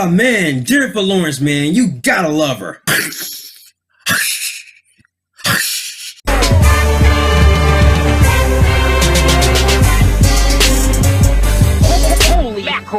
Oh man, Jennifer Lawrence, man, you gotta love her.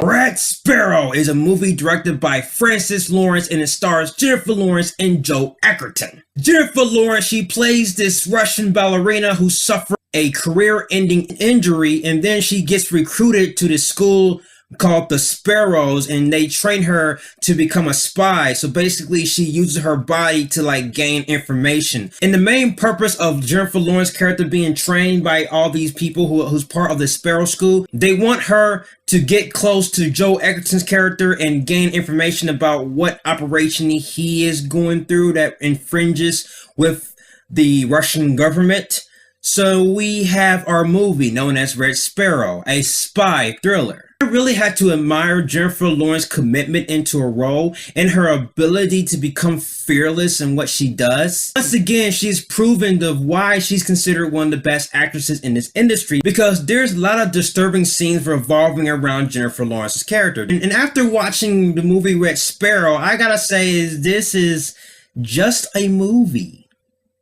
Red Sparrow is a movie directed by Francis Lawrence and it stars Jennifer Lawrence and Joe Egerton. Jennifer Lawrence, she plays this Russian ballerina who suffered a career-ending injury, and then she gets recruited to this school called the Sparrows, and they train her to become a spy. So basically she uses her body to like gain information. And the main purpose of Jennifer Lawrence's character being trained by all these people who's part of the Sparrow School, they want her to get close to Joe Egerton's character and gain information about what operation he is going through that infringes with the Russian government. So we have our movie known as Red Sparrow, a spy thriller. I really had to admire Jennifer Lawrence's commitment into a role and her ability to become fearless in what she does. Once again, she's proven of why she's considered one of the best actresses in this industry, because there's a lot of disturbing scenes revolving around Jennifer Lawrence's character. And after watching the movie Red Sparrow, I gotta say this is just a movie.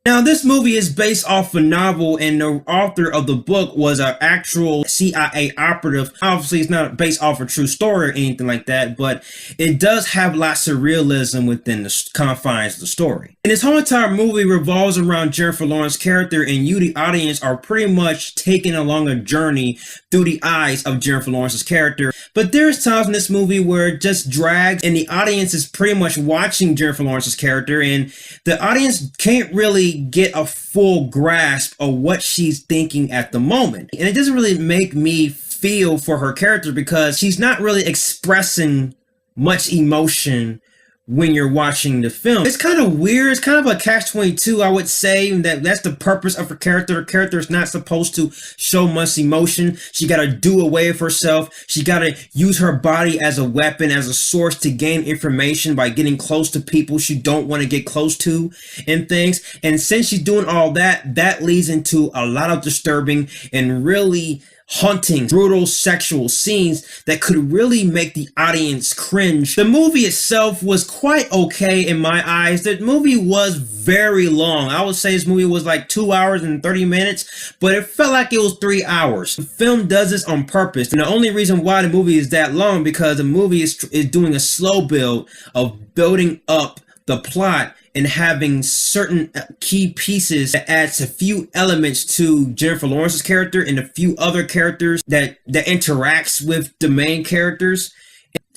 Now, this movie is based off a novel, and the author of the book was an actual CIA operative. Obviously, it's not based off a true story or anything like that, but it does have lots of realism within the confines of the story. And this whole entire movie revolves around Jennifer Lawrence's character, and you, the audience, are pretty much taken along a journey through the eyes of Jennifer Lawrence's character. But there's times in this movie where it just drags, and the audience is pretty much watching Jennifer Lawrence's character, and the audience can't really get a full grasp of what she's thinking at the moment. And it doesn't really make me feel for her character because she's not really expressing much emotion when you're watching the film. It's kind of weird. It's kind of a catch-22, I would say. That's the purpose of her character. Her character is not supposed to show much emotion. She got to do away with herself. She got to use her body as a weapon, as a source to gain information by getting close to people she don't want to get close to and things. And since she's doing all that, that leads into a lot of disturbing and really haunting, brutal sexual scenes that could really make the audience cringe. The movie itself was quite okay in my eyes. The movie was very long. I would say this movie was like 2 hours and 30 minutes, but it felt like it was 3 hours. The film does this on purpose, and the only reason why the movie is that long because the movie is doing a slow build of building up the plot and having certain key pieces that adds a few elements to Jennifer Lawrence's character and a few other characters that interacts with the main characters.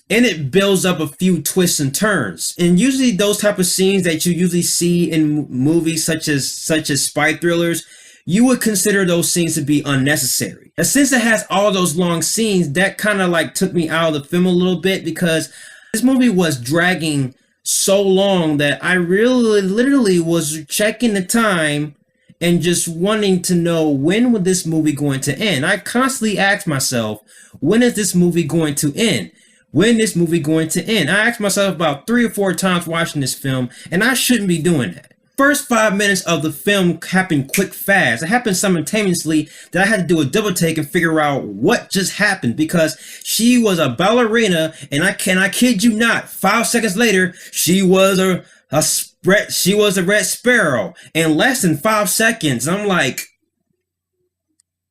And it builds up a few twists and turns. And usually those type of scenes that you usually see in movies such as spy thrillers, you would consider those scenes to be unnecessary. And since it has all those long scenes, that kind of like took me out of the film a little bit because this movie was dragging so long that I really literally was checking the time and just wanting to know when was this movie going to end. I constantly asked myself, when is this movie going to end? When is this movie going to end? I asked myself about 3 or 4 times watching this film, and I shouldn't be doing that. First 5 minutes of the film happened quick fast. It happened simultaneously that I had to do a double take and figure out what just happened because she was a ballerina, and I kid you not, 5 seconds later she was a Red Sparrow in less than 5 seconds. I'm like,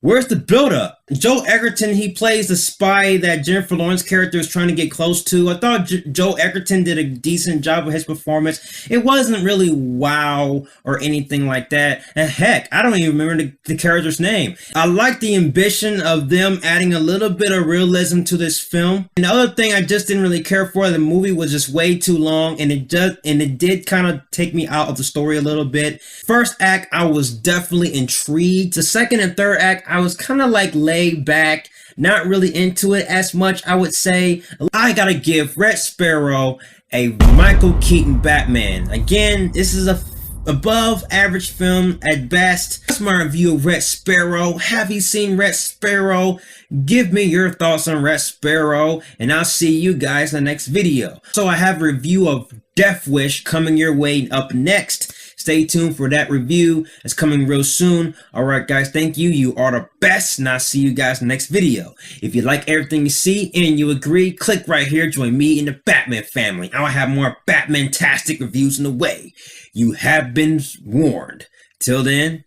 where's the buildup? Joe Egerton, he plays the spy that Jennifer Lawrence's character is trying to get close to. I thought Joe Egerton did a decent job of his performance. It wasn't really wow or anything like that. And heck, I don't even remember the character's name. I like the ambition of them adding a little bit of realism to this film. And the other thing I just didn't really care for, the movie was just way too long, and it did kind of take me out of the story a little bit. First act, I was definitely intrigued. The second and third act, I was kind of like laid back, not really into it as much, I would say. I gotta give Red Sparrow a Michael Keaton Batman. Again, this is a above average film at best. That's my review of Red Sparrow. Have you seen Red Sparrow? Give me your thoughts on Red Sparrow, and I'll see you guys in the next video. So I have a review of Death Wish coming your way up next. Stay tuned for that review. It's coming real soon. Alright guys, thank you. You are the best, and I'll see you guys next video. If you like everything you see and you agree, click right here. Join me in the Batman family. I'll have more Batman-tastic reviews in the way. You have been warned. Till then,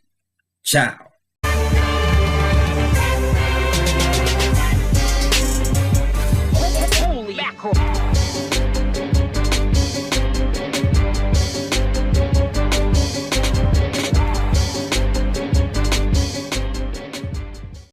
ciao.